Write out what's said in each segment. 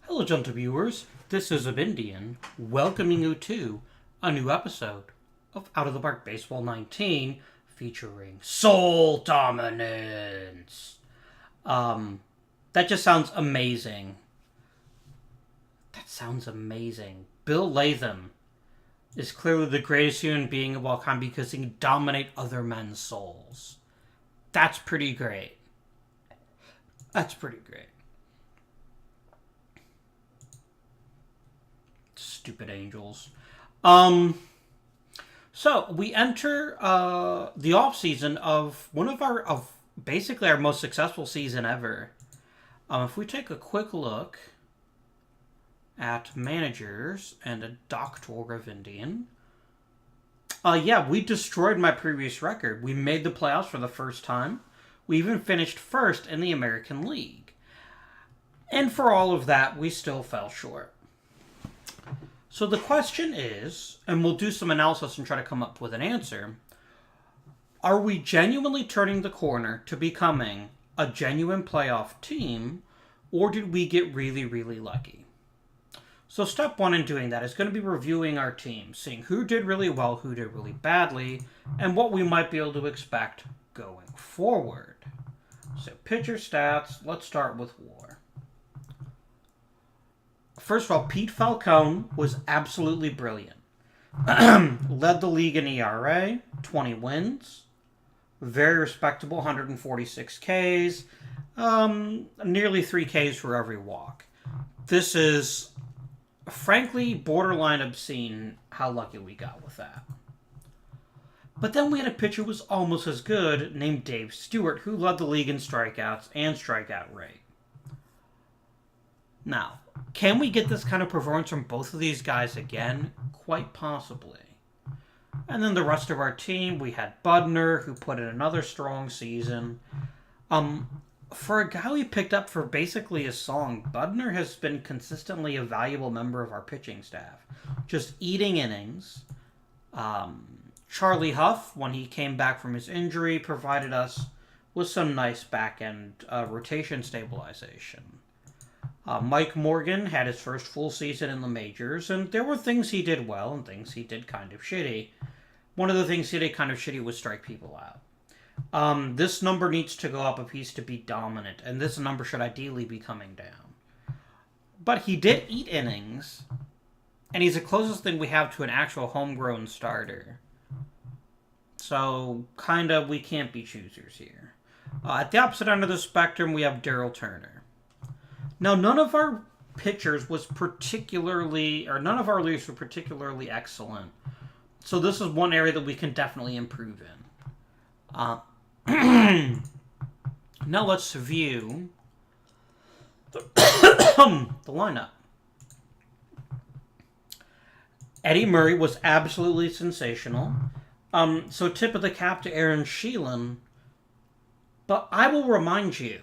Hello, gentle viewers. This is Abindian, welcoming you to a new episode of Out of the Park Baseball 19, featuring Soul Dominance. That just sounds amazing. That sounds amazing. Bill Latham is clearly the greatest human being of all time because he can dominate other men's souls. That's pretty great. That's pretty great. Stupid Angels. So we enter the off season of one of basically our most successful season ever. If we take a quick look at managers and a Doctor of Indian, yeah, we destroyed my previous record. We made the playoffs for the first time. We even finished first in the American League, and for all of that, we still fell short. So the question is, and we'll do some analysis and try to come up with an answer, are we genuinely turning the corner to becoming a genuine playoff team, or did we get really, really lucky? So step one in doing that is going to be reviewing our team, seeing who did really well, who did really badly, and what we might be able to expect going forward. So pitcher stats, let's start with WAR. First of all, Pete Falcone was absolutely brilliant. Led the league in ERA, 20 wins, very respectable, 146 Ks, nearly 3 Ks for every walk. This is, frankly, borderline obscene how lucky we got with that. But then we had a pitcher who was almost as good, named Dave Stewart, who led the league in strikeouts and strikeout rate. Now, can we get this kind of performance from both of these guys again? Quite possibly. And then the rest of our team, we had Budner, who put in another strong season. For a guy we picked up for basically a song, Budner has been consistently a valuable member of our pitching staff. Just eating innings. Charlie Huff, when he came back from his injury, provided us with some nice back-end rotation stabilization. Mike Morgan had his first full season in the majors, and there were things he did well and things he did kind of shitty. One of the things he did kind of shitty was strike people out. This number needs to go up if he's to be dominant, and this number should ideally be coming down. But he did eat innings, and he's the closest thing we have to an actual homegrown starter. So, we can't be choosers here. At the opposite end of the spectrum, we have Daryl Turner. Now, none of our pitchers was particularly, or none of our relievers were particularly excellent. So this is one area that we can definitely improve in. Now let's view the lineup. Eddie Murray was absolutely sensational. So tip of the cap to Aaron Sheelan. But I will remind you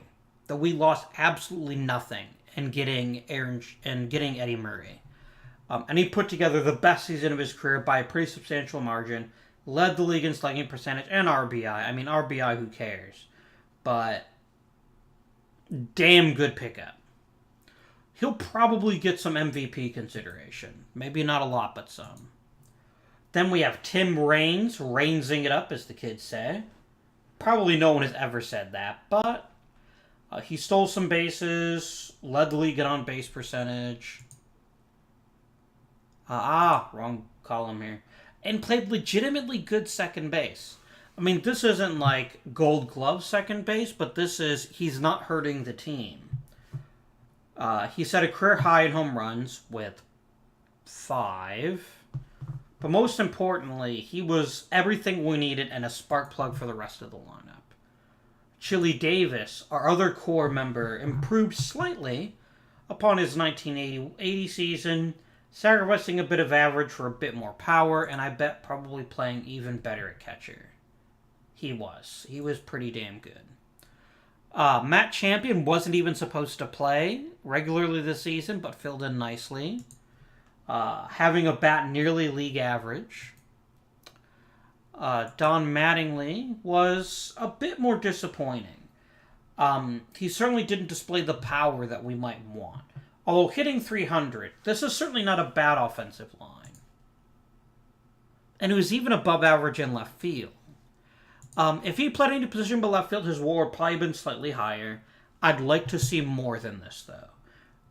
that we lost absolutely nothing in getting Eddie Murray. And he put together the best season of his career by a pretty substantial margin. Led the league in slugging percentage and RBI. I mean, RBI, who cares? But damn good pickup. He'll probably get some MVP consideration. Maybe not a lot, but some. Then we have Tim Raines, Rainsing it up, as the kids say. Probably no one has ever said that, but he stole some bases, led the league in on-base percentage. Wrong column here. And played legitimately good second base. I mean, this isn't like Gold Glove second base, but he's not hurting the team. He set a career high in home runs with 5. But most importantly, he was everything we needed and a spark plug for the rest of the lineup. Chili Davis, our other core member, improved slightly upon his 1980 season, sacrificing a bit of average for a bit more power, and I bet probably playing even better at catcher. He was pretty damn good. Matt Champion wasn't even supposed to play regularly this season, but filled in nicely. Having a bat nearly league average. Don Mattingly was a bit more disappointing. He certainly didn't display the power that we might want. Although hitting 300, this is certainly not a bad offensive line. And he was even above average in left field. If he played any position but left field, his WAR would probably have been slightly higher. I'd like to see more than this, though.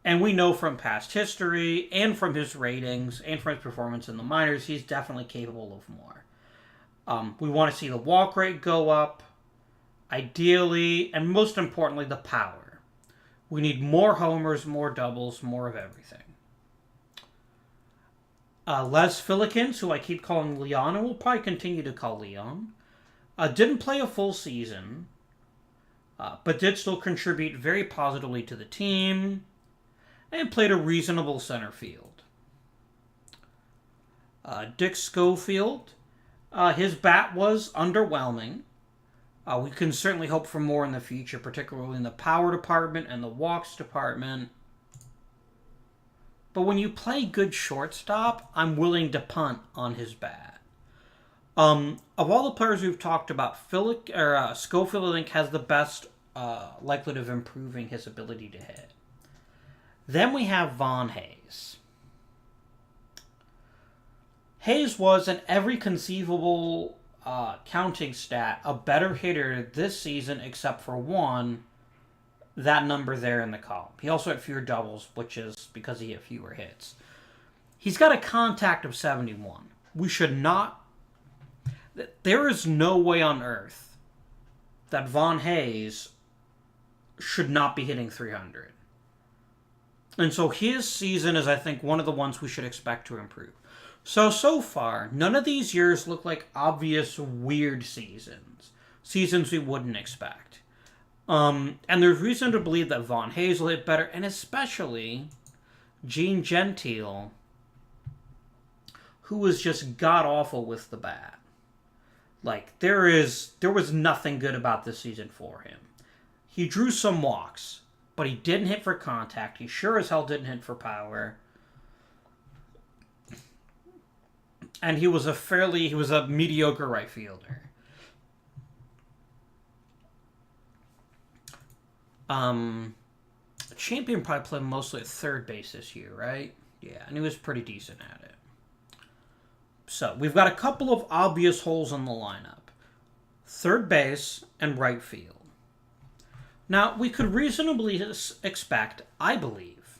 And we know from past history, and from his ratings, and from his performance in the minors, he's definitely capable of more. We want to see the walk rate go up, ideally, and most importantly, the power. We need more homers, more doubles, more of everything. Les Fillikins, who I keep calling Leon, and we'll probably continue to call Leon, didn't play a full season, but did still contribute very positively to the team, and played a reasonable center field. Dick Schofield, his bat was underwhelming. We can certainly hope for more in the future, particularly in the power department and the walks department. But when you play good shortstop, I'm willing to punt on his bat. Of all the players we've talked about, Schofield, I think, has the best likelihood of improving his ability to hit. Then we have Von Hayes. Hayes was, in every conceivable counting stat, a better hitter this season except for one, that number there in the column. He also had fewer doubles, which is because he had fewer hits. He's got a contact of 71. We should not... There is no way on earth that Von Hayes should not be hitting 300. And so his season is, I think, one of the ones we should expect to improve. So far, none of these years look like obvious weird seasons. Seasons we wouldn't expect. And there's reason to believe that Von Hayes will hit better, and especially Gene Gentile, who was just god-awful with the bat. Like, there was nothing good about this season for him. He drew some walks, but he didn't hit for contact. He sure as hell didn't hit for power. And he was a mediocre right fielder. Champion probably played mostly at third base this year, right? Yeah, and he was pretty decent at it. So, we've got a couple of obvious holes in the lineup. Third base and right field. Now, we could reasonably expect, I believe,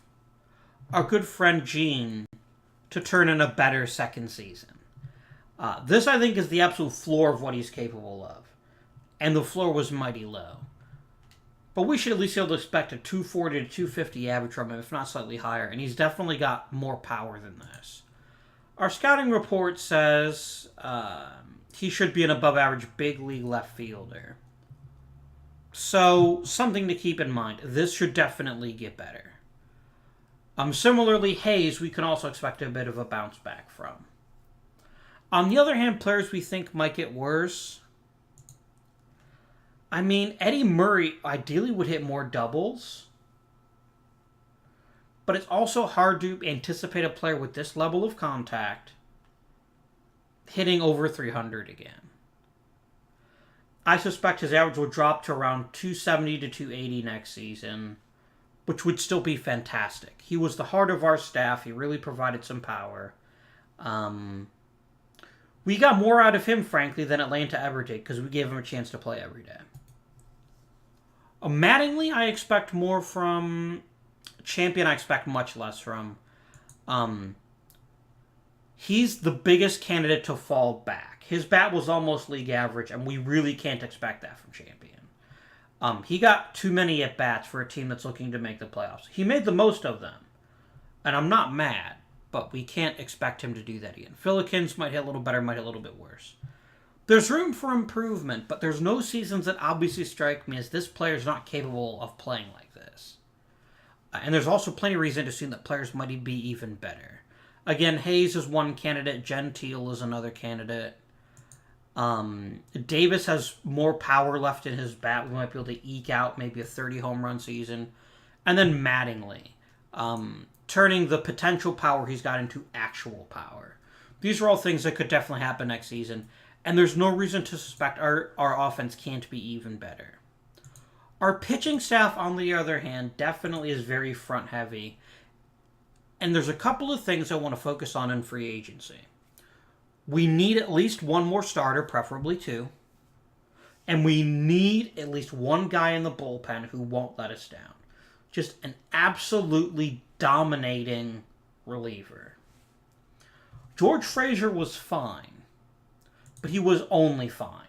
our good friend Gene to turn in a better second season. This, I think, is the absolute floor of what he's capable of. And the floor was mighty low. But we should at least be able to expect a 240 to 250 average from him, if not slightly higher. And he's definitely got more power than this. Our scouting report says he should be an above-average big league left fielder. So, something to keep in mind. This should definitely get better. Similarly, Hayes, we can also expect a bit of a bounce back from. On the other hand, players we think might get worse. I mean, Eddie Murray ideally would hit more doubles. But it's also hard to anticipate a player with this level of contact hitting over 300 again. I suspect his average will drop to around 270 to 280 next season, which would still be fantastic. He was the heart of our staff. He really provided some power. We got more out of him, frankly, than Atlanta ever did, because we gave him a chance to play every day. Mattingly, I expect more from. Champion, I expect much less from. He's the biggest candidate to fall back. His bat was almost league average, and we really can't expect that from Champion. He got too many at-bats for a team that's looking to make the playoffs. He made the most of them, and I'm not mad, but we can't expect him to do that again. Fillikins might hit a little better, might hit a little bit worse. There's room for improvement, but there's no seasons that obviously strike me as this player's not capable of playing like this. And there's also plenty of reason to assume that players might be even better. Again, Hayes is one candidate. Gentile is another candidate. Davis has more power left in his bat. We might be able to eke out maybe a 30 home run season. And then Mattingly. Turning the potential power he's got into actual power. These are all things that could definitely happen next season. And there's no reason to suspect our offense can't be even better. Our pitching staff, on the other hand, definitely is very front-heavy. And there's a couple of things I want to focus on in free agency. We need at least one more starter, preferably two. And we need at least one guy in the bullpen who won't let us down. Just an absolutely dominating reliever. George Frazier was fine, but he was only fine.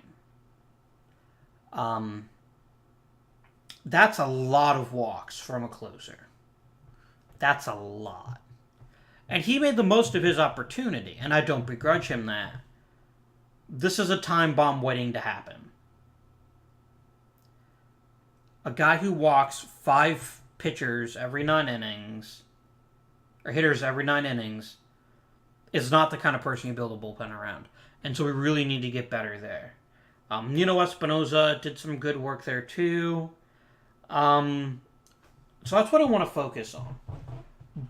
That's a lot of walks from a closer. That's a lot. And he made the most of his opportunity, and I don't begrudge him that. This is a time bomb waiting to happen. A guy who walks 5 pitchers every 9 innings, or hitters every 9 innings, is not the kind of person you build a bullpen around. And so we really need to get better there. Nino Espinosa did some good work there too. So that's what I want to focus on.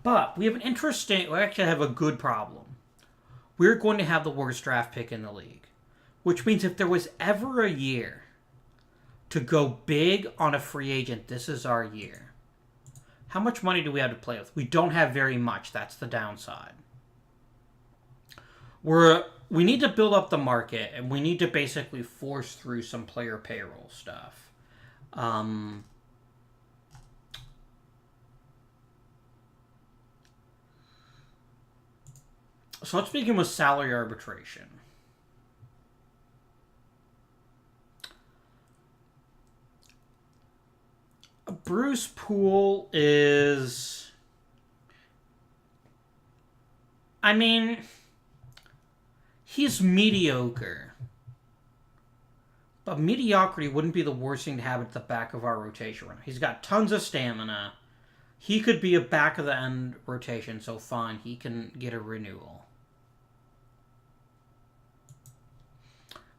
But we actually have a good problem. We're going to have the worst draft pick in the league. Which means if there was ever a year to go big on a free agent, this is our year. How much money do we have to play with? We don't have very much. That's the downside. We need to build up the market, and we need to basically force through some player payroll stuff. So let's begin with salary arbitration. Bruce Poole is... I mean, he's mediocre. But mediocrity wouldn't be the worst thing to have at the back of our rotation. He's got tons of stamina. He could be a back-of-the-end rotation, so fine, he can get a renewal.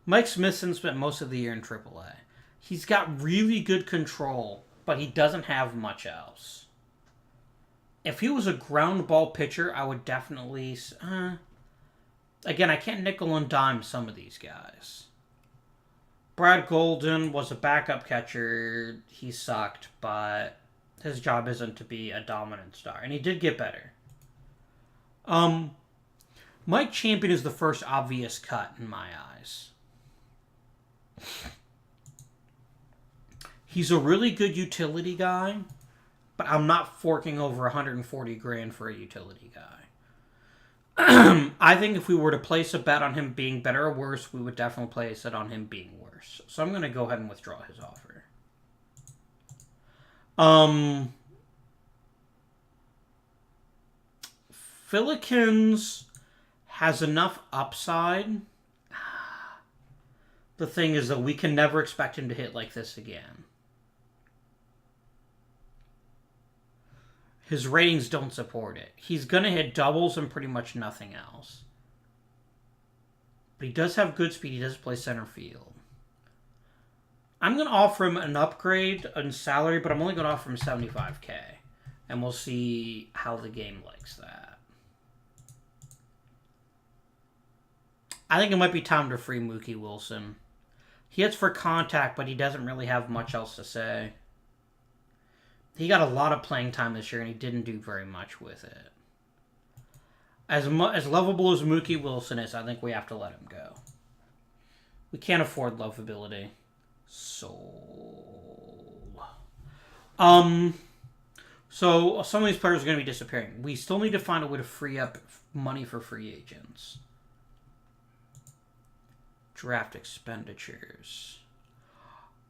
Mike Smithson spent most of the year in AAA. He's got really good control, but he doesn't have much else. If he was a ground ball pitcher, I would definitely... again, I can't nickel and dime some of these guys. Brad Golden was a backup catcher. He sucked, but his job isn't to be a dominant star. And he did get better. Mike Champion is the first obvious cut in my eyes. He's a really good utility guy, but I'm not forking over $140,000 for a utility guy. I think if we were to place a bet on him being better or worse, we would definitely place it on him being worse. So I'm going to go ahead and withdraw his offer. Filikins has enough upside. The thing is that we can never expect him to hit like this again. His ratings don't support it. He's going to hit doubles and pretty much nothing else. But he does have good speed. He does play center field. I'm going to offer him an upgrade in salary, but I'm only going to offer him $75,000. And we'll see how the game likes that. I think it might be time to free Mookie Wilson. He hits for contact, but he doesn't really have much else to say. He got a lot of playing time this year, and he didn't do very much with it. As lovable as Mookie Wilson is, I think we have to let him go. We can't afford lovability. So some of these players are going to be disappearing. We still need to find a way to free up money for free agents. Draft expenditures.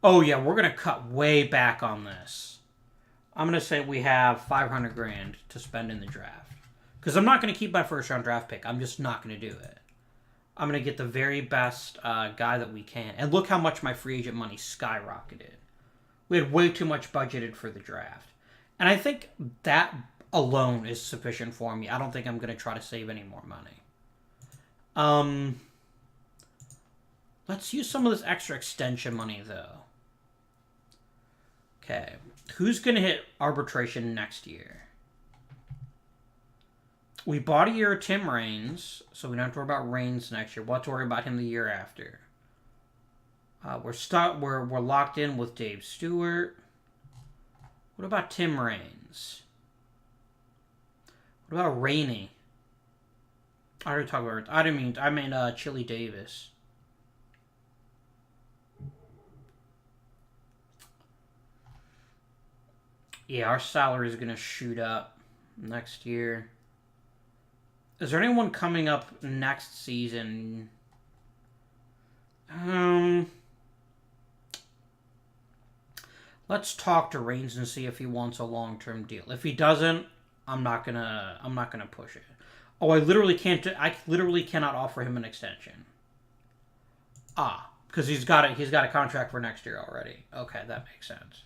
Oh yeah, we're going to cut way back on this. I'm going to say we have $500,000 to spend in the draft. Because I'm not going to keep my first round draft pick. I'm just not going to do it. I'm going to get the very best guy that we can. And look how much my free agent money skyrocketed. We had way too much budgeted for the draft. And I think that alone is sufficient for me. I don't think I'm going to try to save any more money. Let's use some of this extra extension money, though. Okay. Who's going to hit arbitration next year? We bought a year of Tim Raines, so we don't have to worry about Raines next year. We'll have to worry about him the year after. We're locked in with Dave Stewart. What about Tim Raines? What about Rainey? I already talked about. I mean Chili Davis. Yeah, our salary is gonna shoot up next year. Is there anyone coming up next season? Let's talk to Reigns and see if he wants a long-term deal. If he doesn't, I'm not gonna push it. Oh, I literally can't. I literally cannot offer him an extension. Ah, because he's got it. He's got a contract for next year already. Okay, that makes sense.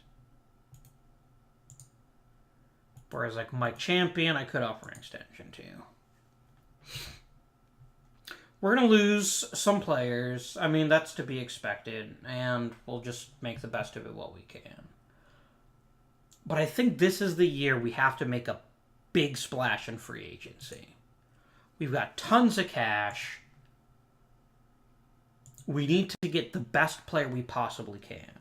Whereas like Mike Champion, I could offer an extension to. We're going to lose some players. I mean, that's to be expected, and we'll just make the best of it what we can. But I think this is the year we have to make a big splash in free agency. We've got tons of cash. We need to get the best player we possibly can.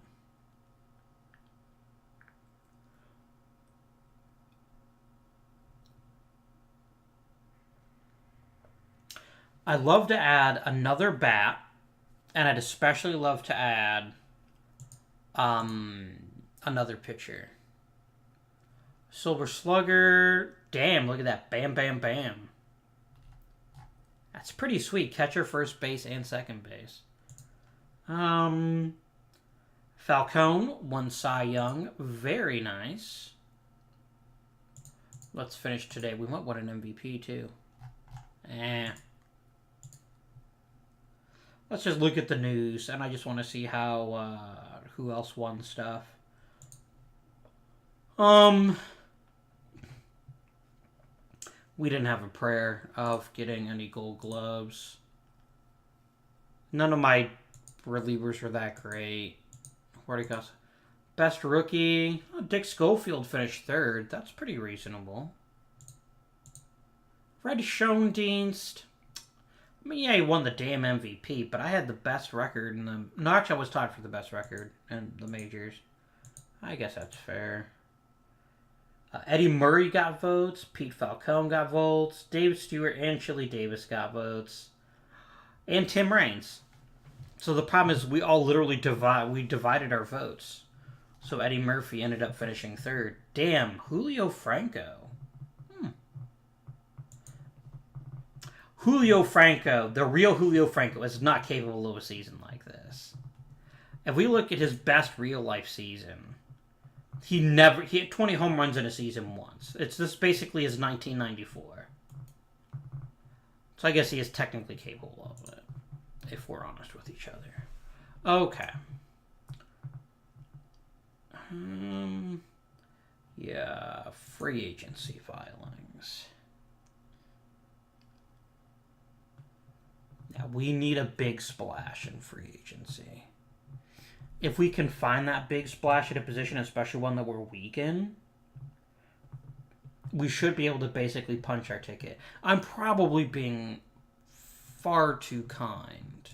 I'd love to add another bat, and I'd especially love to add another pitcher. Silver Slugger. Damn, look at that. Bam, bam, bam. That's pretty sweet. Catcher, first base, and second base. Falcone, one Cy Young. Very nice. Let's finish today. We might want an MVP, too. Let's just look at the news, and I just want to see how, who else won stuff. We didn't have a prayer of getting any gold gloves. None of my relievers were that great. Where'd it go? Best rookie. Oh, Dick Schofield finished third. That's pretty reasonable. Red Schoendienst. I mean, yeah, he won the damn MVP, but I had the best record in the... No, actually, I was tied for the best record in the majors. I guess that's fair. Eddie Murray got votes. Pete Falcone got votes. David Stewart and Chili Davis got votes. And Tim Raines. So the problem is we all literally divided our votes. So Eddie Murphy ended up finishing third. Damn, Julio Franco. Julio Franco, the real Julio Franco, is not capable of a season like this. If we look at his best real-life season, he hit 20 home runs in a season once. This basically is 1994. So I guess he is technically capable of it, if we're honest with each other. Okay. Yeah, free agency filings. Yeah, we need a big splash in free agency. If we can find that big splash at a position, especially one that we're weak in, we should be able to basically punch our ticket. I'm probably being far too kind.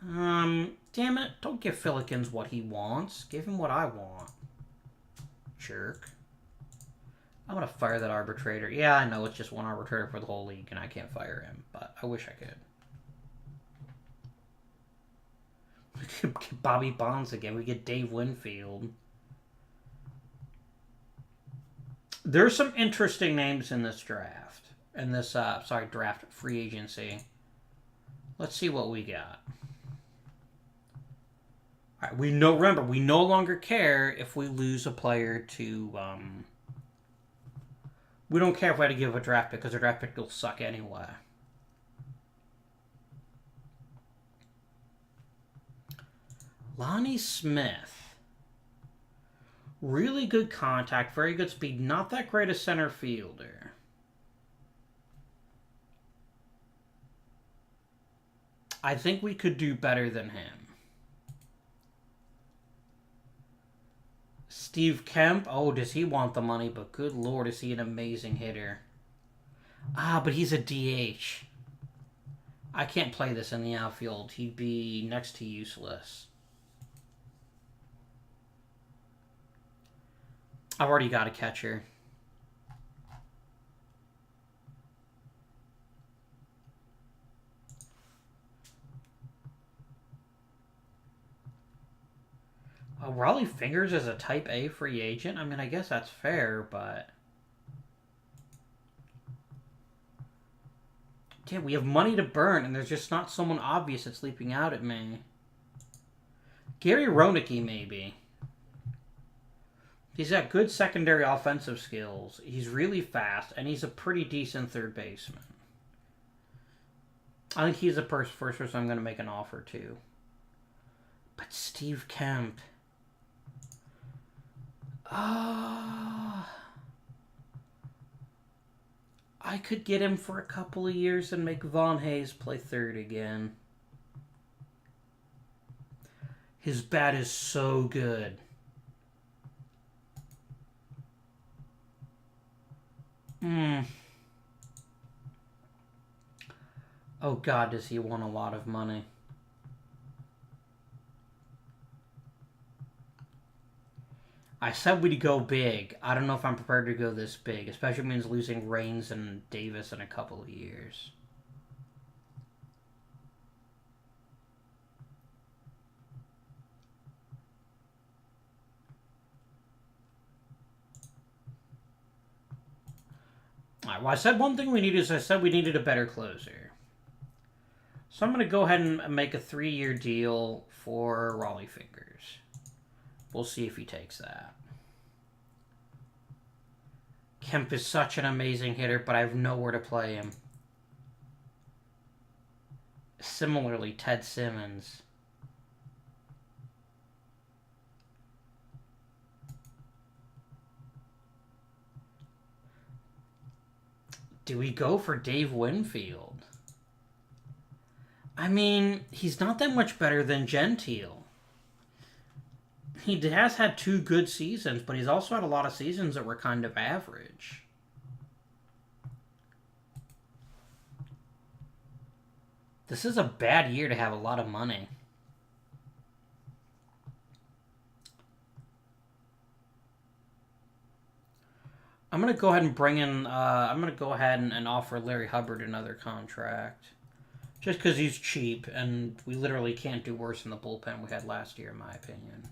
Damn it, don't give Fillikins what he wants. Give him what I want. Jerk. I'm gonna fire that arbitrator. Yeah, I know, it's just one arbitrator for the whole league, and I can't fire him, but I wish I could. We get Bobby Bonds again. We get Dave Winfield. There's some interesting names in this draft. In this, draft free agency. Let's see what we got. All right, remember, we no longer care if we lose a player to, we don't care if we had to give a draft pick, because a draft pick will suck anyway. Lonnie Smith. Really good contact, very good speed, not that great a center fielder. I think we could do better than him. Steve Kemp. Oh, does he want the money? But good lord, is he an amazing hitter. Ah, but he's a DH. I can't play this in the outfield. He'd be next to useless. I've already got a catcher. Raleigh Fingers is a Type A free agent. I mean, I guess that's fair, but... Damn, we have money to burn, and there's just not someone obvious that's leaping out at me. Gary Ronicki, maybe. He's got good secondary offensive skills. He's really fast, and he's a pretty decent third baseman. I think he's the first person I'm going to make an offer to. But Steve Kemp... I could get him for a couple of years and make Von Hayes play third again. His bat is so good. Oh God, does he want a lot of money? I said we'd go big. I don't know if I'm prepared to go this big, especially if it means losing Reigns and Davis in a couple of years. Alright, well, I said one thing we needed is I said we needed a better closer. So I'm going to go ahead and make a 3-year deal for Raleigh Fingers. We'll see if he takes that. Kemp is such an amazing hitter, but I have nowhere to play him. Similarly, Ted Simmons. Do we go for Dave Winfield? I mean, he's not that much better than Gentile. He has had 2 good seasons, but he's also had a lot of seasons that were kind of average. This is a bad year to have a lot of money. I'm going to go ahead and bring in... I'm going to go ahead and offer Larry Hubbard another contract. Just because he's cheap, and we literally can't do worse than the bullpen we had last year, in my opinion.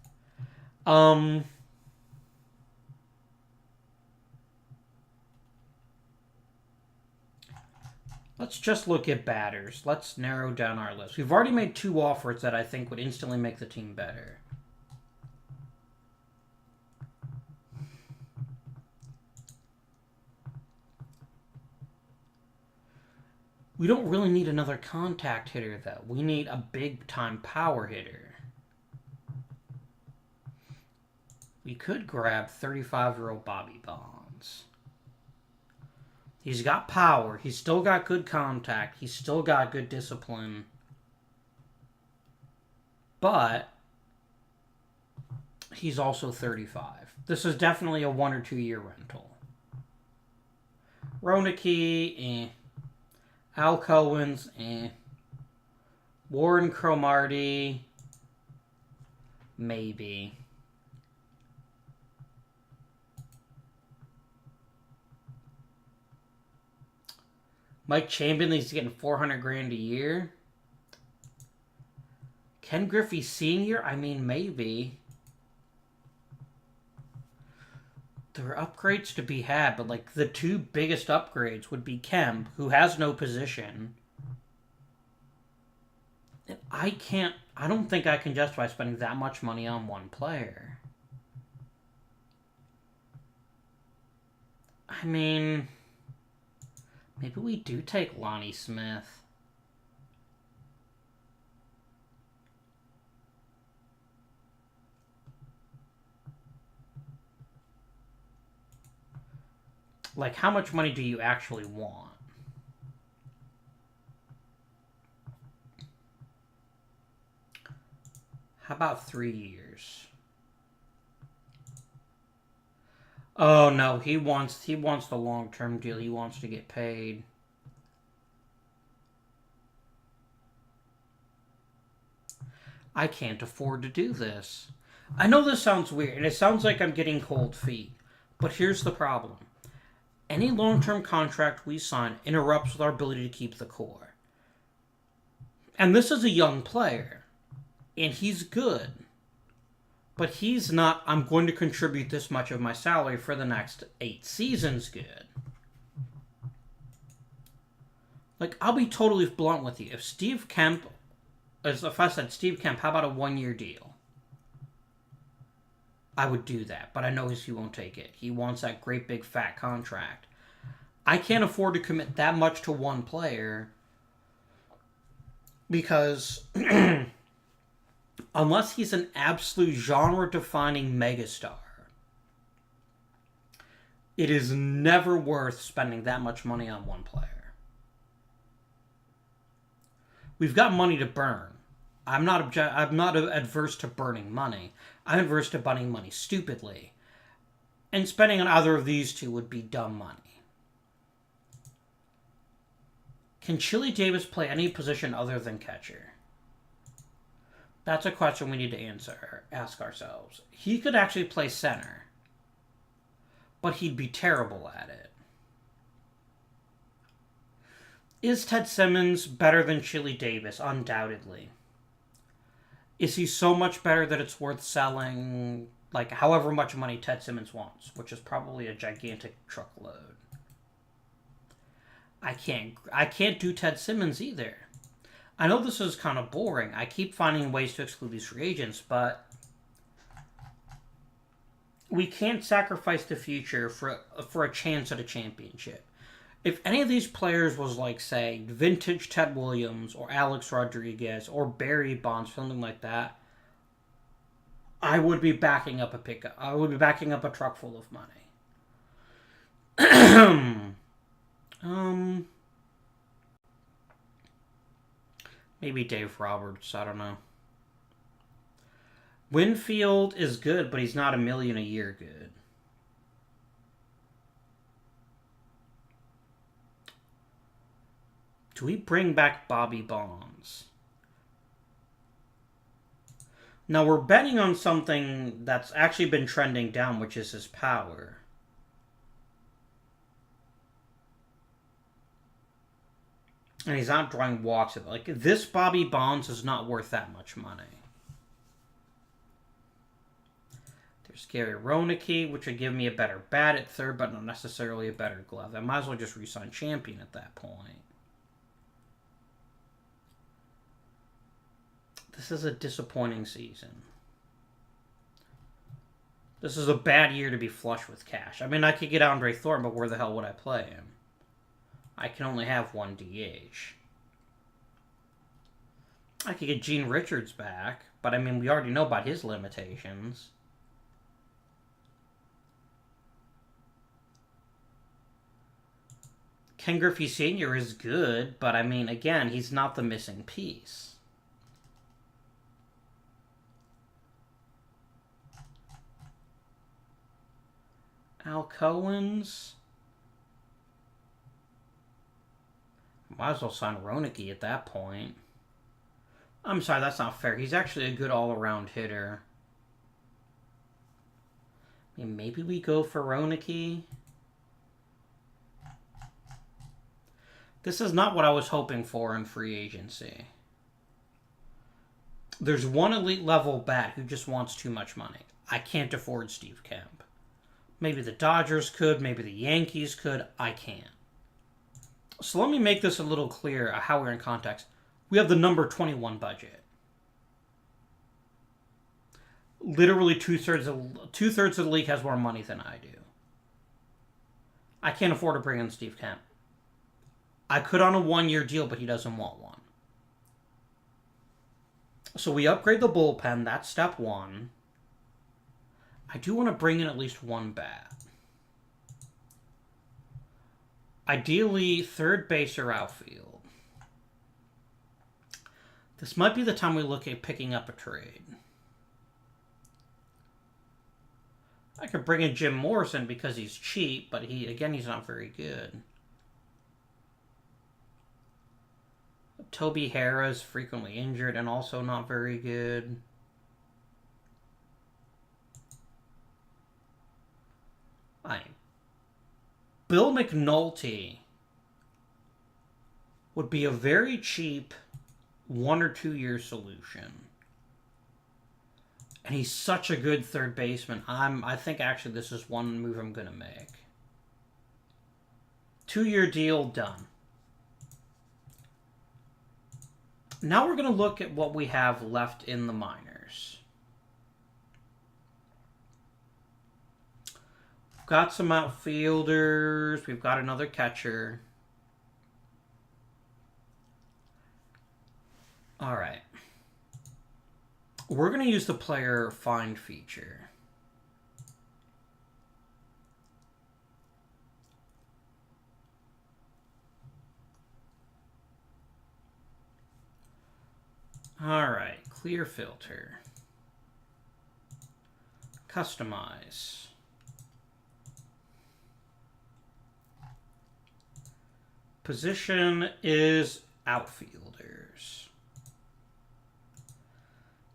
Let's just look at batters. Let's narrow down our list. We've already made 2 offers that I think would instantly make the team better. We don't really need another contact hitter, though. We need a big-time power hitter. We could grab 35-year-old Bobby Bonds. He's got power. He's still got good contact. He's still got good discipline. But he's also 35. This is definitely a 1 or 2 year rental. Ronicki, Al Cohen's, Warren Cromartie, maybe. Mike Chamberlain's getting $400,000 a year. Ken Griffey Sr.? I mean, maybe. There are upgrades to be had, but like the 2 biggest upgrades would be Kemp, who has no position. And I don't think I can justify spending that much money on one player. I mean... maybe we do take Lonnie Smith. Like, how much money do you actually want? How about 3 years? Oh no, he wants the long-term deal. He wants to get paid. I can't afford to do this. I know this sounds weird, and it sounds like I'm getting cold feet, but here's the problem. Any long-term contract we sign interrupts with our ability to keep the core. And this is a young player, and he's good. But he's not, I'm going to contribute this much of my salary for the next 8 seasons good. Like, I'll be totally blunt with you. If I said, Steve Kemp, how about a 1-year deal? I would do that, but I know he won't take it. He wants that great big fat contract. I can't afford to commit that much to one player because unless he's an absolute genre-defining megastar, it is never worth spending that much money on one player. We've got money to burn. I'm not adverse to burning money. I'm adverse to burning money stupidly. And spending on either of these two would be dumb money. Can Chili Davis play any position other than catcher? That's a question we need to ask ourselves. He could actually play center, but he'd be terrible at it. Is Ted Simmons better than Chili Davis? Undoubtedly. Is he so much better that it's worth selling, like, however much money Ted Simmons wants, which is probably a gigantic truckload? I can't do Ted Simmons either. I know this is kind of boring. I keep finding ways to exclude these free agents, but we can't sacrifice the future for a chance at a championship. If any of these players was like, say, vintage Ted Williams or Alex Rodriguez or Barry Bonds, something like that, I would be backing up a pickup. I would be backing up a truck full of money. Maybe Dave Roberts. I don't know. Winfield is good, but he's not $1 million a year good. Do we bring back Bobby Bonds? Now we're betting on something that's actually been trending down, which is his power. And he's not drawing walks. Like, this Bobby Bonds is not worth that much money. There's Gary Roenick, which would give me a better bat at third, but not necessarily a better glove. I might as well just re-sign Champion at that point. This is a disappointing season. This is a bad year to be flush with cash. I mean, I could get Andre Thornton, but where the hell would I play him? I can only have one DH. I could get Gene Richards back, but I mean, we already know about his limitations. Ken Griffey Sr. is good, but I mean, again, he's not the missing piece. Al Cohen's. Might as well sign Roenick at that point. I'm sorry, that's not fair. He's actually a good all-around hitter. I mean, maybe we go for Roenick. This is not what I was hoping for in free agency. There's one elite level bat who just wants too much money. I can't afford Steve Kemp. Maybe the Dodgers could, maybe the Yankees could. I can't. So let me make this a little clearer how we're in context. We have the number 21 budget. Literally two-thirds of the league has more money than I do. I can't afford to bring in Steve Kemp. I could on a 1-year deal, but he doesn't want one. So we upgrade the bullpen. That's step one. I do want to bring in at least one bat. Ideally, third base or outfield. This might be the time we look at picking up a trade. I could bring in Jim Morrison because he's cheap, but he's not very good. Toby Harrah is frequently injured and also not very good. Bill McNulty would be a very cheap 1 or 2 year solution. And he's such a good third baseman. I think actually this is one move I'm going to make. 2-year deal, done. Now we're going to look at what we have left in the minors. We've got some outfielders. We've got another catcher. All right. We're going to use the player find feature. All right, clear filter. Customize. Position is outfielders.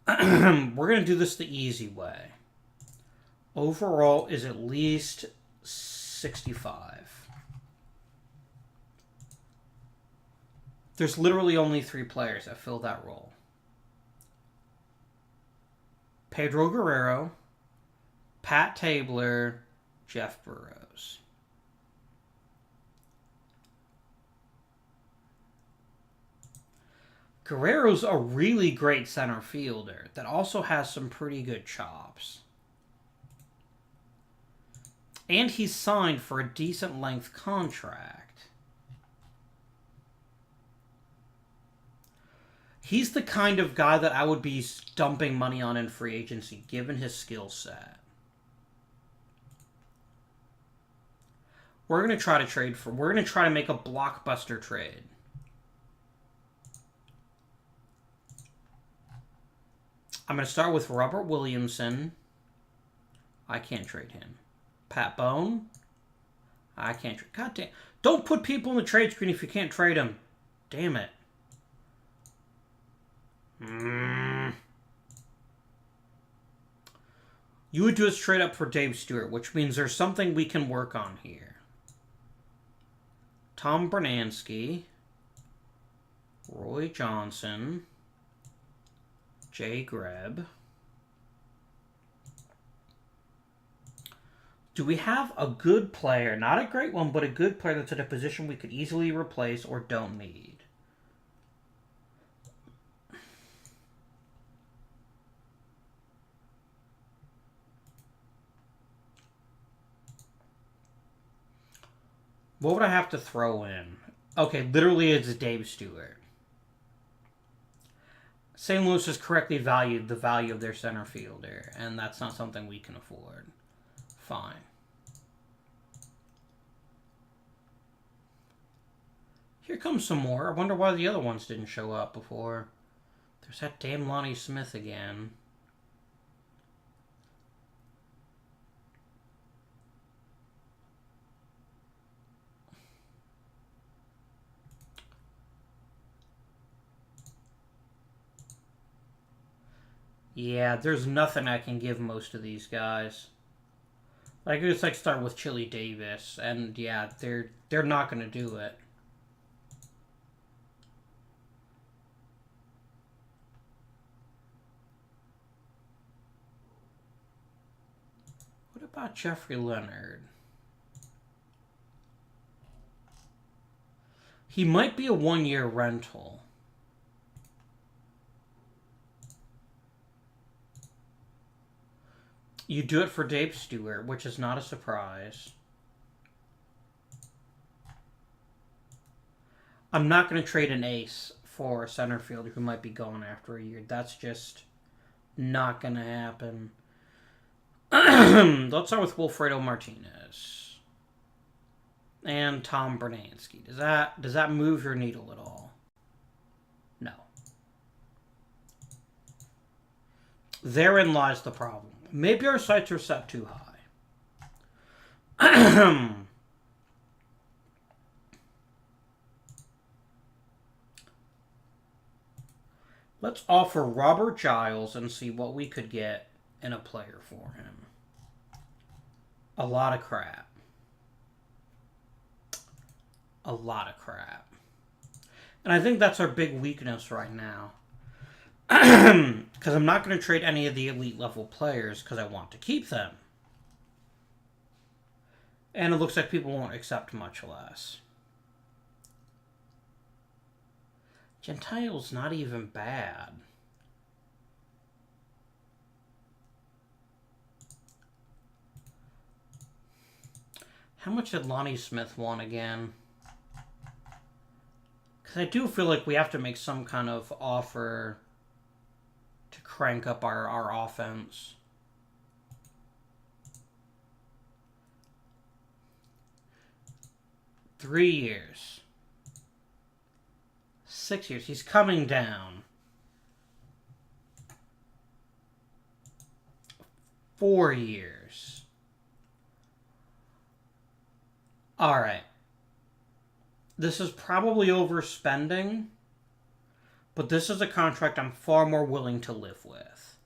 We're going to do this the easy way. Overall is at least 65. There's literally only 3 players that fill that role. Pedro Guerrero, Pat Tabler, Jeff Burrows. Guerrero's a really great center fielder that also has some pretty good chops. And he's signed for a decent length contract. He's the kind of guy that I would be dumping money on in free agency, given his skill set. We're going to try to trade for... We're going to try to make a blockbuster trade. I'm going to start with Robert Williamson. I can't trade him. Pat Bone. I can't trade... God damn. Don't put people in the trade screen if you can't trade them. Damn it. You would do a straight up for Dave Stewart, which means there's something we can work on here. Tom Bernansky, Roy Johnson, Jay Greb. Do we have a good player? Not a great one, but a good player that's at a position we could easily replace or don't need. What would I have to throw in? Okay, literally it's Dave Stewart. St. Louis has correctly valued the value of their center fielder, and that's not something we can afford. Fine. Here comes some more. I wonder why the other ones didn't show up before. There's that damn Lonnie Smith again. Yeah, there's nothing I can give most of these guys. I could just like start with Chili Davis, and yeah, they're not gonna do it. What about Jeffrey Leonard? He might be a 1-year rental. You do it for Dave Stewart, which is not a surprise. I'm not going to trade an ace for a center fielder who might be gone after a year. That's just not going to happen. Let's start with Wilfredo Martinez. And Tom Bernansky. Does that move your needle at all? No. Therein lies the problem. Maybe our sights are set too high. Let's offer Robert Giles and see what we could get in a player for him. A lot of crap. A lot of crap. And I think that's our big weakness right now. Because I'm not going to trade any of the elite level players because I want to keep them. And it looks like people won't accept much less. Gentile's not even bad. How much did Lonnie Smith want again? Because I do feel like we have to make some kind of offer to crank up our offense. Three years. 6 years. He's coming down. 4 years. Alright. This is probably overspending, but this is a contract I'm far more willing to live with.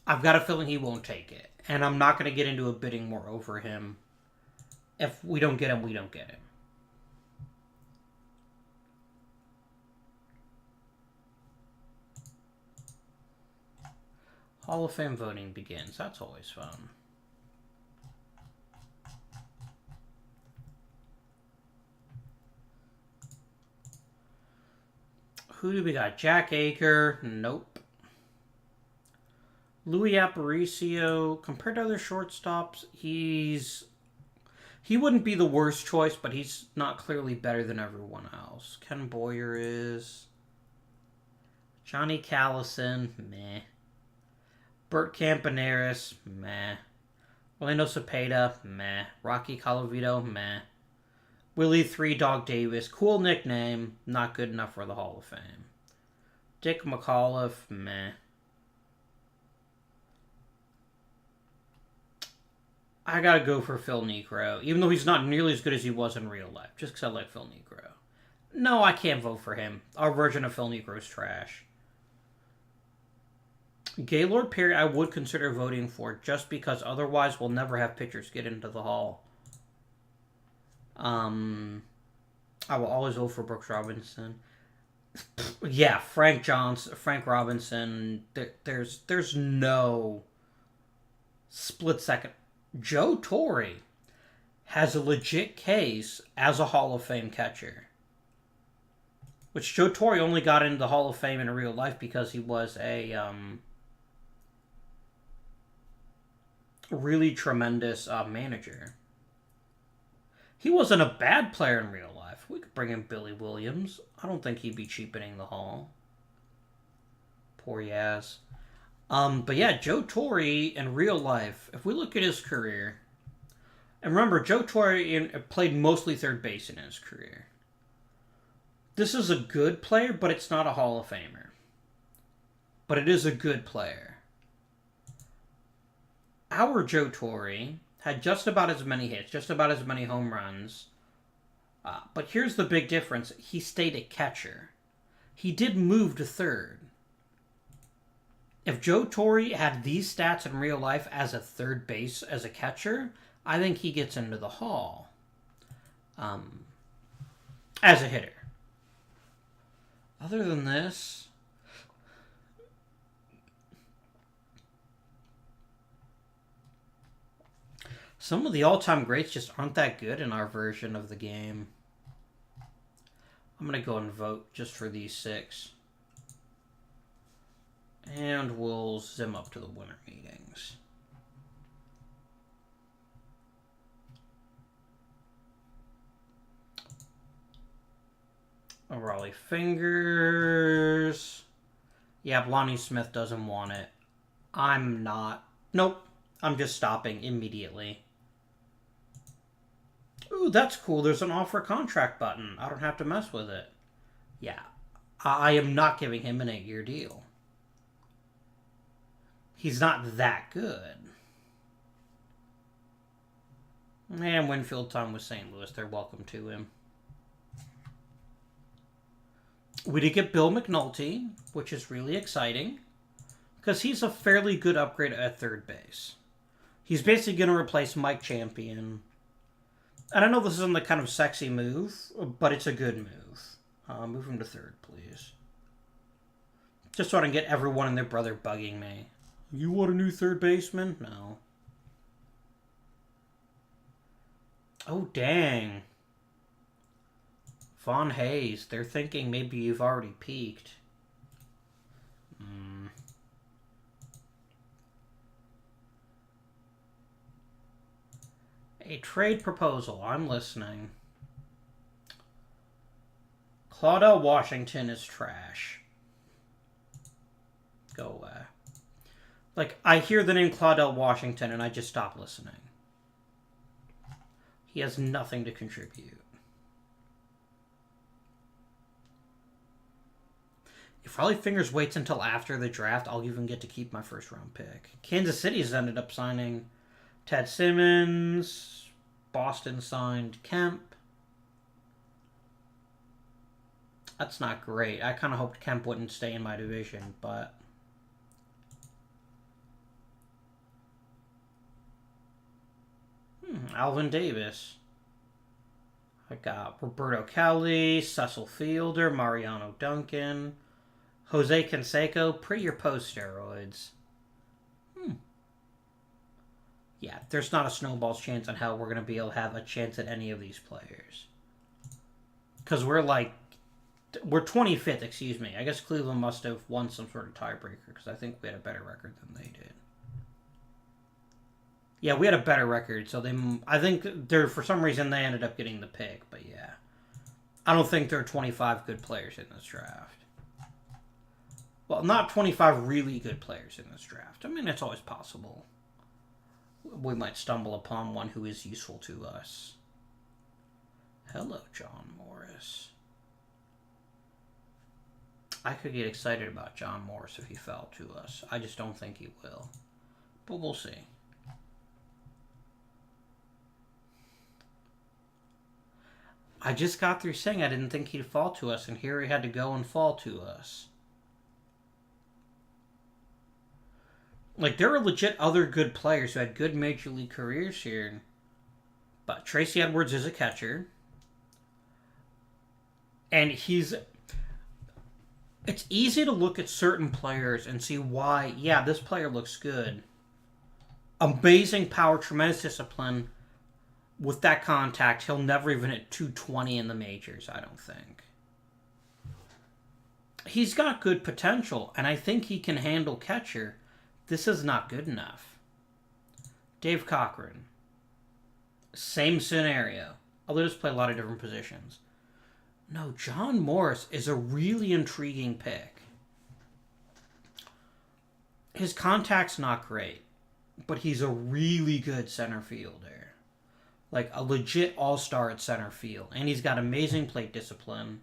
I've got a feeling he won't take it, and I'm not going to get into a bidding war over him. If we don't get him, we don't get him. Hall of Fame voting begins. That's always fun. Who do we got? Jack Aker? Nope. Louis Aparicio. Compared to other shortstops, he wouldn't be the worst choice, but he's not clearly better than everyone else. Ken Boyer is. Johnny Callison? Meh. Bert Campaneris? Meh. Orlando Cepeda? Meh. Rocky Colavito? Meh. Willie Three Dog Davis, cool nickname, not good enough for the Hall of Fame. Dick McAuliffe, meh. I gotta go for Phil Niekro, even though he's not nearly as good as he was in real life, just because I like Phil Niekro. No, I can't vote for him. Our version of Phil Niekro is trash. Gaylord Perry I would consider voting for, just because otherwise we'll never have pitchers get into the Hall. I will always vote for Brooks Robinson. Yeah, Frank Robinson. There's no split second. Joe Torre has a legit case as a Hall of Fame catcher. Which Joe Torre only got into the Hall of Fame in real life because he was a really tremendous manager. He wasn't a bad player in real life. We could bring in Billy Williams. I don't think he'd be cheapening the Hall. Poor Yaz. But yeah, Joe Torre in real life, if we look at his career, and remember, Joe Torre played mostly third base in his career. This is a good player, but it's not a Hall of Famer. But it is a good player. Our Joe Torre had just about as many hits, just about as many home runs. But here's the big difference. He stayed a catcher. He did move to third. If Joe Torre had these stats in real life as a third base, as a catcher, I think he gets into the Hall. As a hitter. Other than this... Some of the all-time greats just aren't that good in our version of the game. I'm going to go and vote just for these 6. And we'll zim up to the winter meetings. Raleigh Fingers. Yeah, Lonnie Smith doesn't want it. I'm not. Nope. I'm just stopping immediately. Ooh, that's cool. There's an offer contract button. I don't have to mess with it. Yeah. I am not giving him an 8-year deal. He's not that good. And Winfield time with St. Louis. They're welcome to him. We did get Bill McNulty, which is really exciting. Because he's a fairly good upgrade at third base. He's basically going to replace Mike Champion. And I know this isn't the kind of sexy move, but it's a good move. Move him to third, please. Just so I can get everyone and their brother bugging me. You want a new third baseman? No. Oh, dang. Von Hayes. They're thinking maybe you've already peaked. A trade proposal. I'm listening. Claudel Washington is trash. Go away. Like, I hear the name Claudel Washington and I just stop listening. He has nothing to contribute. If Rollie Fingers waits until after the draft, I'll even get to keep my first round pick. Kansas City's ended up signing Ted Simmons. Boston signed Kemp. That's not great. I kind of hoped Kemp wouldn't stay in my division, but... Alvin Davis. I got Roberto Cali, Cecil Fielder, Mariano Duncan, Jose Canseco, pre or post steroids. Yeah, there's not a snowball's chance on how we're going to be able to have a chance at any of these players. Because we're 25th, excuse me. I guess Cleveland must have won some sort of tiebreaker because I think we had a better record than they did. Yeah, we had a better record, so I think for some reason they ended up getting the pick, but yeah. I don't think there are 25 good players in this draft. Well, not 25 really good players in this draft. I mean, it's always possible. We might stumble upon one who is useful to us. Hello, John Morris. I could get excited about John Morris if he fell to us. I just don't think he will. But we'll see. I just got through saying I didn't think he'd fall to us, and here he had to go and fall to us. Like, there are legit other good players who had good major league careers here. But Tracy Edwards is a catcher. And it's easy to look at certain players and see why, yeah, this player looks good. Amazing power, tremendous discipline. With that contact, he'll never even hit 220 in the majors, I don't think. He's got good potential, and I think he can handle catcher. This is not good enough. Dave Cochran. Same scenario. Although just play a lot of different positions. No, John Morris is a really intriguing pick. His contact's not great, but he's a really good center fielder. Like a legit all-star at center field. And he's got amazing plate discipline.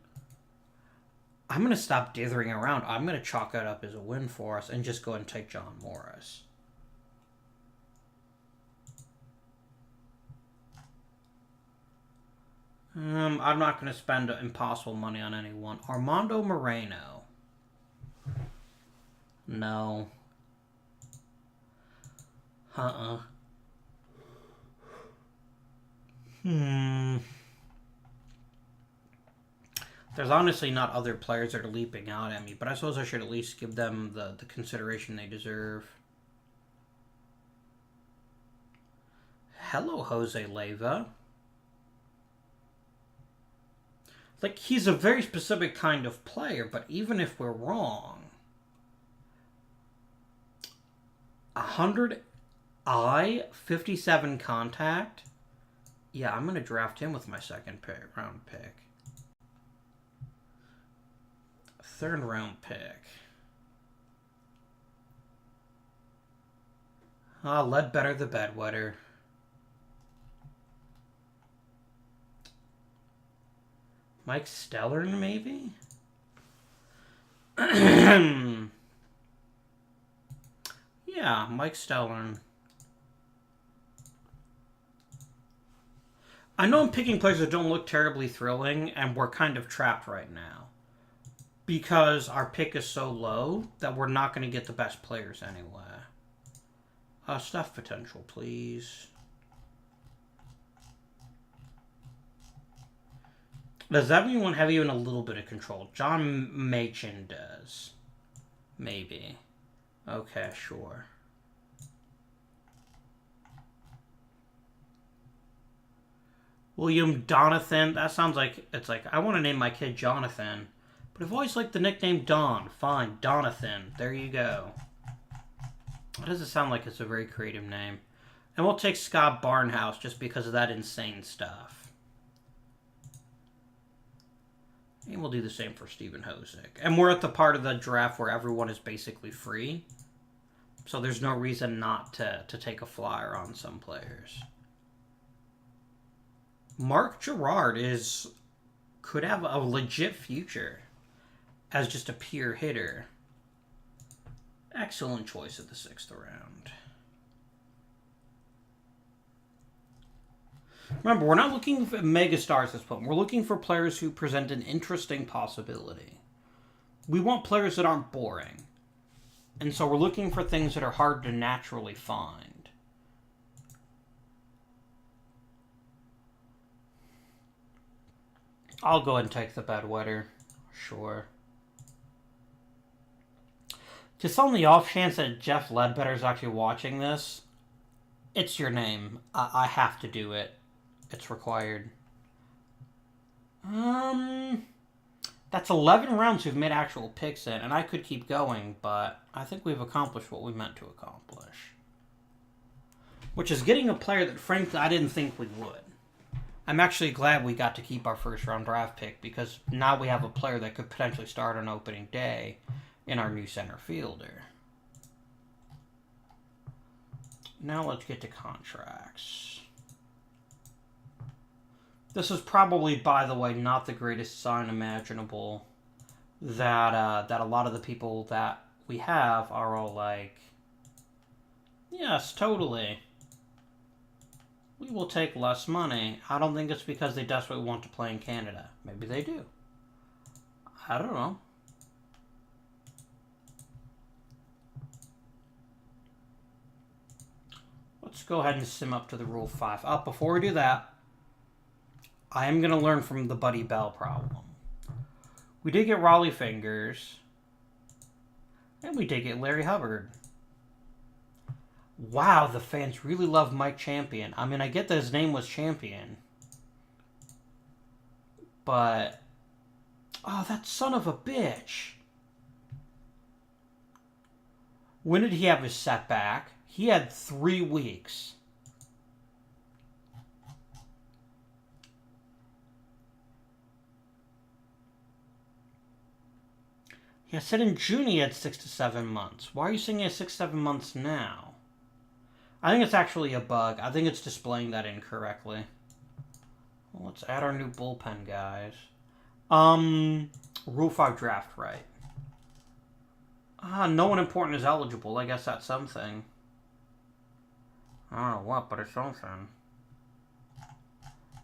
I'm going to stop dithering around. I'm going to chalk it up as a win for us and just go ahead and take John Morris. I'm not going to spend impossible money on anyone. Armando Moreno. No. There's honestly not other players that are leaping out at me, but I suppose I should at least give them the consideration they deserve. Hello, Jose Leyva. Like, he's a very specific kind of player, but even if we're wrong, 100 57 contact. Yeah, I'm going to draft him with my second round pick. Third round pick. Ledbetter the bedwetter. Mike Stellern, maybe? Yeah, Mike Stellern. I know I'm picking players that don't look terribly thrilling, and we're kind of trapped right now. Because our pick is so low that we're not going to get the best players anyway. Stuff potential, please. Does everyone have even a little bit of control? John Machin does. Maybe. Okay, sure. William Donathan. That sounds like, it's like, I want to name my kid Jonathan. But I've always liked the nickname Don. Fine, Donathan. There you go. That doesn't sound like it's a very creative name. And we'll take Scott Barnhouse just because of that insane stuff. And we'll do the same for Stephen Hosick. And we're at the part of the draft where everyone is basically free. So there's no reason not to take a flyer on some players. Mark Gerard could have a legit future as just a pure hitter. Excellent choice at the 6th round. Remember, we're not looking for megastars at this point. We're looking for players who present an interesting possibility. We want players that aren't boring. And so we're looking for things that are hard to naturally find. I'll go ahead and take the bedwetter. Sure. Just on the off chance that Jeff Ledbetter is actually watching this, it's your name. I have to do it. It's required. That's 11 rounds we've made actual picks in, and I could keep going, but I think we've accomplished what we meant to accomplish. Which is getting a player that, frankly, I didn't think we would. I'm actually glad we got to keep our first round draft pick, because now we have a player that could potentially start on opening day in our new center fielder. Now let's get to contracts. This is probably, by the way, not the greatest sign imaginable that a lot of the people that we have are all like, yes, totally. We will take less money. I don't think it's because they desperately want to play in Canada. Maybe they do. I don't know. Let's go ahead and sim up to the Rule 5. Before we do that, I am going to learn from the Buddy Bell problem. We did get Raleigh Fingers. And we did get Larry Hubbard. Wow, the fans really love Mike Champion. I mean, I get that his name was Champion. But, oh, that son of a bitch. When did he have his setback? He had 3 weeks. I said in June he had 6 to 7 months. Why are you saying he has 6 to 7 months now? I think it's actually a bug. I think it's displaying that incorrectly. Well, let's add our new bullpen guys. Rule 5 draft right. No one important is eligible. I guess that's something. I don't know what, but it's something.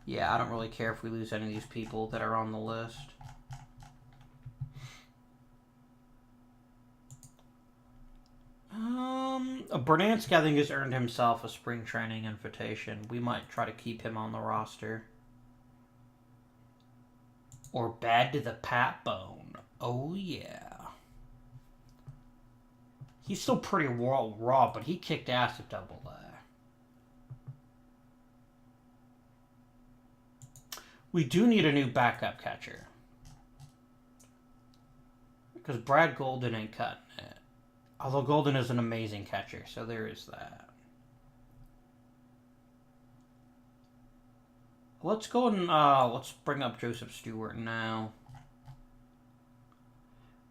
Yeah, I don't really care if we lose any of these people that are on the list. Bernansky, I think, has earned himself a spring training invitation. We might try to keep him on the roster. Or bad to the Pat Bone. Oh, yeah. He's still pretty raw, but he kicked ass at Double A. We do need a new backup catcher. Because Brad Golden ain't cutting it. Although Golden is an amazing catcher, so there is that. Let's go and let's bring up Joseph Stewart now.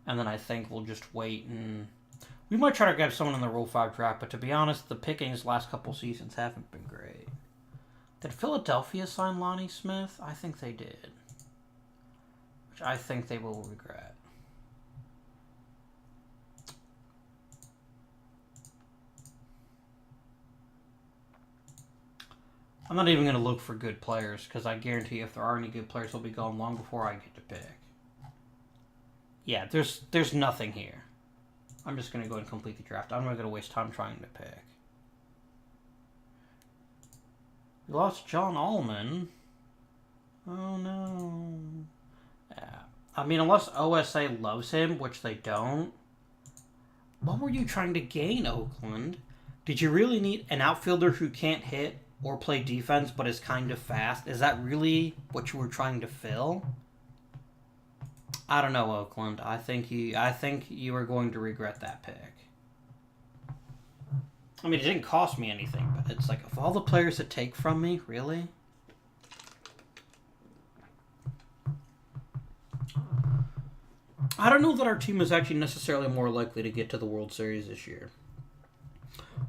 And then I think we'll just wait and... We might try to grab someone in the Rule 5 draft, but to be honest, the pickings last couple seasons haven't been great. Did Philadelphia sign Lonnie Smith? I think they did. Which I think they will regret. I'm not even going to look for good players, because I guarantee if there are any good players, they'll be gone long before I get to pick. Yeah, there's nothing here. I'm just going to go ahead and complete the draft. I'm not going to waste time trying to pick. We lost John Allman. Oh, no. Yeah. I mean, unless OSA loves him, which they don't, What were you trying to gain, Oakland? Did you really need an outfielder who can't hit or play defense but is kind of fast? Is that really what you were trying to fill? I don't know, Oakland. I think you are going to regret that pick. I mean, it didn't cost me anything, but it's like, of all the players to take from me, really? I don't know that our team is actually necessarily more likely to get to the World Series this year.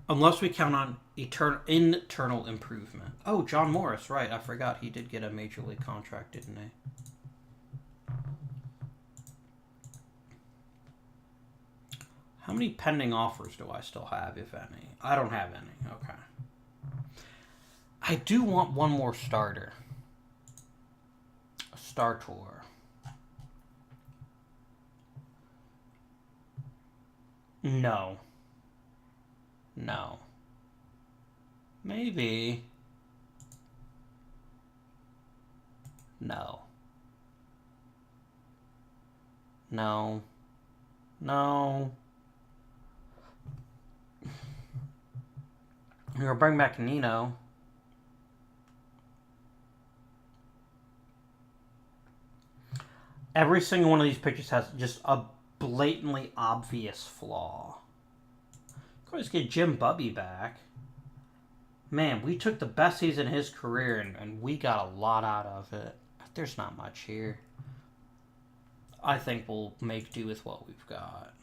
Unless we count on internal improvement. Oh, John Morris, right. I forgot he did get a major league contract, didn't he? How many pending offers do I still have, if any? I don't have any. Okay. I do want one more starter. A starter. No. No. Maybe. No. No. No. We're going to bring back Nino. Every single one of these pictures has just a blatantly obvious flaw. Of course, get Jim Bubby back. Man, we took the best season of his career and we got a lot out of it. There's not much here. I think we'll make do with what we've got.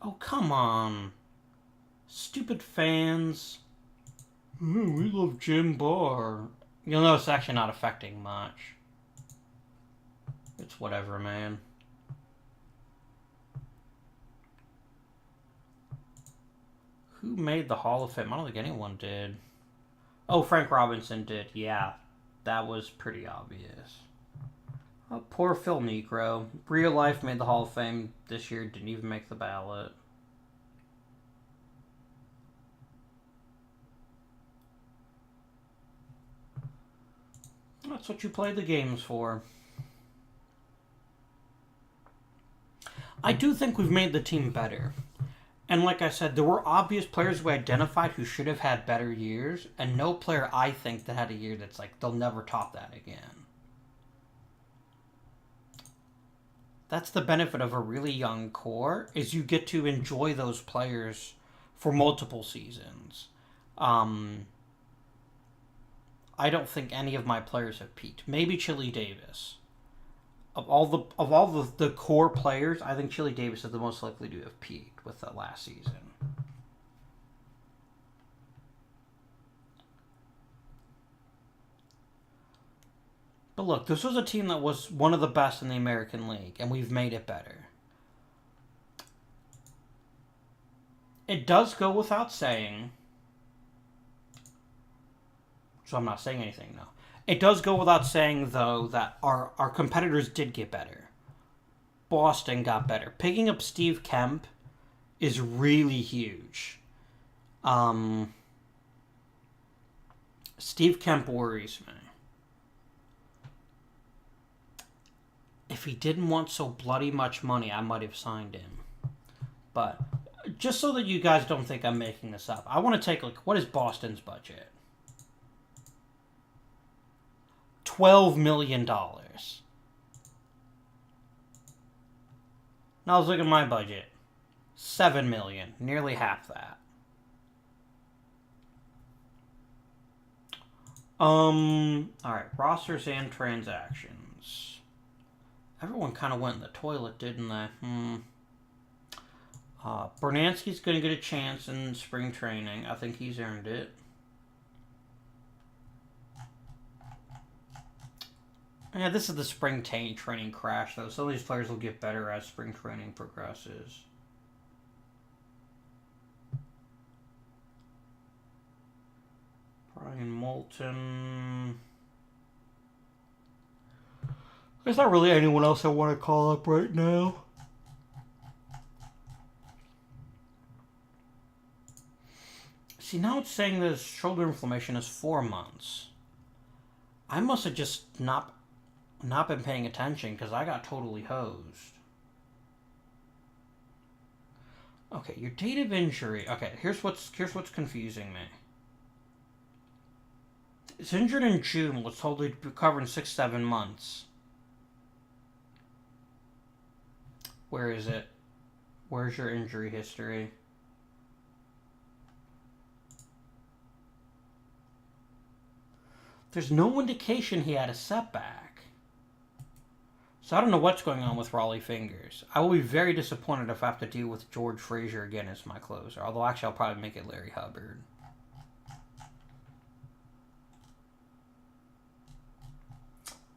Oh, come on. Stupid fans. We love Jim Barr. You'll know it's actually not affecting much. It's whatever, man. Who made the Hall of Fame? I don't think anyone did. Oh, Frank Robinson did. Yeah, that was pretty obvious. Oh, poor Phil Necro. Real Life made the Hall of Fame this year. Didn't even make the ballot. That's what you play the games for. I do think we've made the team better. And like I said, there were obvious players we identified who should have had better years, and no player I think that had a year that's like, they'll never top that again. That's the benefit of a really young core, is you get to enjoy those players for multiple seasons. I don't think any of my players have peaked. Maybe Chili Davis. Of all the core players, I think Chili Davis is the most likely to have peaked with the last season. But look, this was a team that was one of the best in the American League, and we've made it better. It does go without saying, so I'm not saying anything now. It does go without saying, though, that our competitors did get better. Boston got better. Picking up Steve Kemp is really huge. Steve Kemp worries me. If he didn't want so bloody much money, I might have signed him. But just so that you guys don't think I'm making this up, I want to take, like, what is Boston's budget? $12 million. Now let's look at my budget. $7 million. Nearly half that. Alright. Rosters and transactions. Everyone kind of went in the toilet, didn't they? Bernansky's going to get a chance in spring training. I think he's earned it. Yeah, this is the spring training crash, though. Some of these players will get better as spring training progresses. Brian Moulton. There's not really anyone else I want to call up right now. See, now it's saying that his shoulder inflammation is 4 months. I must have just not not been paying attention because I got totally hosed. Okay, your date of injury. Okay, here's what's confusing me. It's injured in June. Was told to recover in 6-7 months. Where is it? Where's your injury history? There's no indication he had a setback. So I don't know what's going on with Raleigh Fingers. I will be very disappointed if I have to deal with George Frazier again as my closer. Although actually I'll probably make it Larry Hubbard.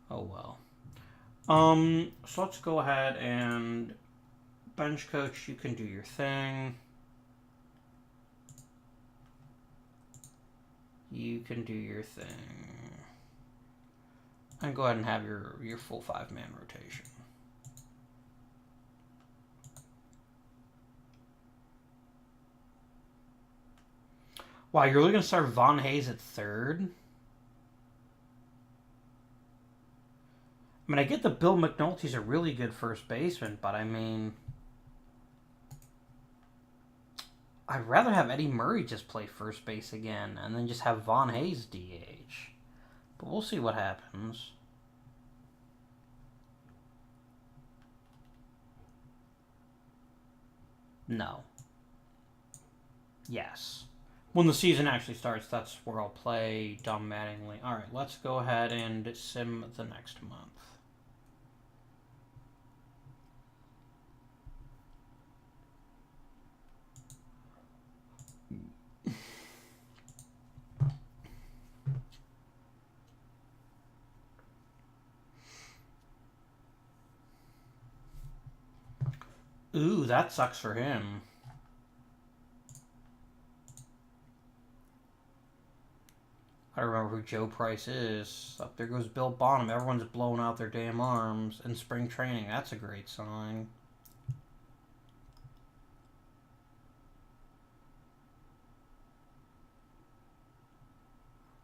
Oh well. So let's go ahead and bench coach, you can do your thing. You can do your thing. And go ahead and have your full 5-man rotation. Wow, you're really going to start Von Hayes at third? I mean, I get that Bill McNulty's a really good first baseman, but I mean, I'd rather have Eddie Murray just play first base again and then just have Von Hayes DH. But we'll see what happens. No. Yes. When the season actually starts, that's where I'll play Dom Mattingly. Alright, let's go ahead and sim the next month. Ooh, that sucks for him. I don't remember who Joe Price is. Up there goes Bill Bonham. Everyone's blowing out their damn arms in spring training. That's a great sign.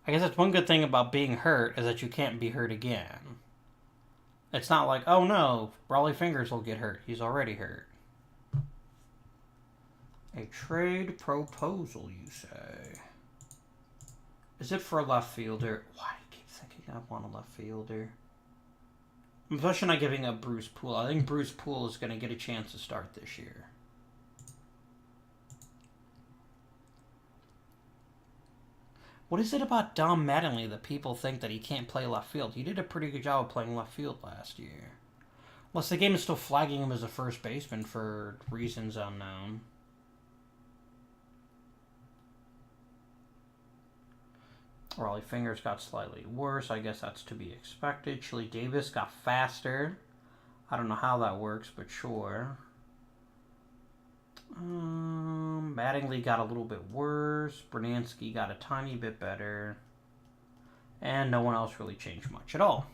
I guess that's one good thing about being hurt is that you can't be hurt again. It's not like, oh no, Raleigh Fingers will get hurt. He's already hurt. A trade proposal, you say? Is it for a left fielder? Why do you keep thinking I want a left fielder? I'm especially not giving up Bruce Poole. I think Bruce Poole is going to get a chance to start this year. What is it about Dom Mattingly that people think that he can't play left field? He did a pretty good job of playing left field last year. Unless the game is still flagging him as a first baseman for reasons unknown. Raleigh Fingers got slightly worse. I guess that's to be expected. Chili Davis got faster. I don't know how that works, but sure. Mattingly got a little bit worse. Bernansky got a tiny bit better. And no one else really changed much at all.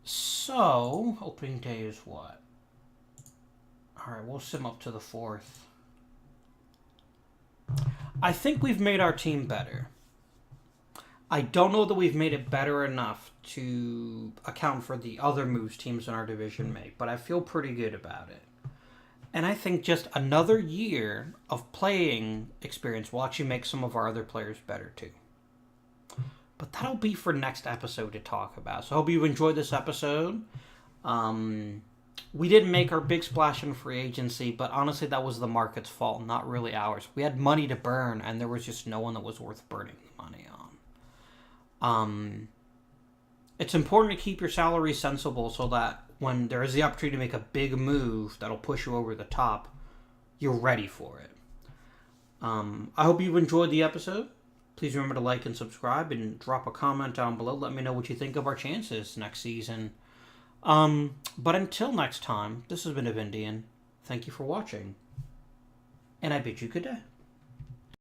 So, opening day is what? Alright, we'll sim up to the 4th. I think we've made our team better. I don't know that we've made it better enough to account for the other moves teams in our division make, but I feel pretty good about it. And I think just another year of playing experience will actually make some of our other players better too. But that'll be for next episode to talk about. So I hope you enjoyed this episode. We didn't make our big splash in free agency, but honestly that was the market's fault, not really ours. We had money to burn, and there was just no one that was worth burning the money on. It's important to keep your salary sensible so that when there is the opportunity to make a big move that'll push you over the top, you're ready for it. I hope you've enjoyed the episode. Please remember to like and subscribe and drop a comment down below. Let me know what you think of our chances next season. But until next time, this has been Avindian. Thank you for watching, and I bid you good day.